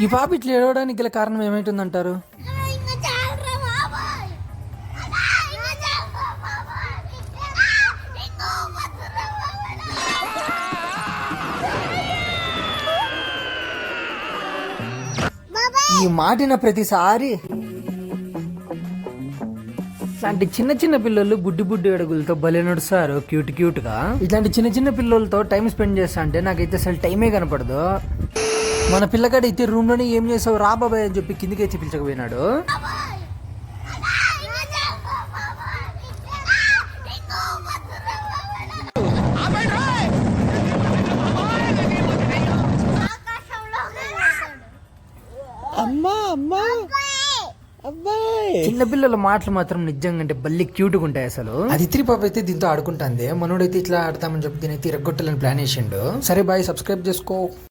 ఈ పాప ఇట్లా ఏడవడానికి గల కారణం ఏమైతుందంటారు? ఈ మాటిన ప్రతిసారి ఇట్లాంటి చిన్న చిన్న పిల్లలు బుడ్డి బుడ్డి అడుగులతో భలే నడుస్తారు క్యూట్ క్యూట్ గా. ఇట్లాంటి చిన్న చిన్న పిల్లలతో టైం స్పెండ్ చేస్తా అంటే నాకైతే అసలు టైమే కనపడదు. మన పిల్లగాడు అయితే రూమ్ లోనే ఏం చేసావు రా బాబాయ్ అని చెప్పి కిందికి వచ్చి పిలిచకపోయినాడు. చిన్నపిల్లల మాటలు మాత్రం నిజంగా అంటే బల్లి క్యూట్గా ఉంటాయి అసలు. అది పాప అయితే దీంతో ఆడుకుంటుంది, మనోడైతే ఇట్లా ఆడతామని చెప్పి దీని అయితే ఇరగొట్టాలని ప్లాన్ వేసిండు. సరే బాయ్, సబ్స్క్రైబ్ చేసుకో.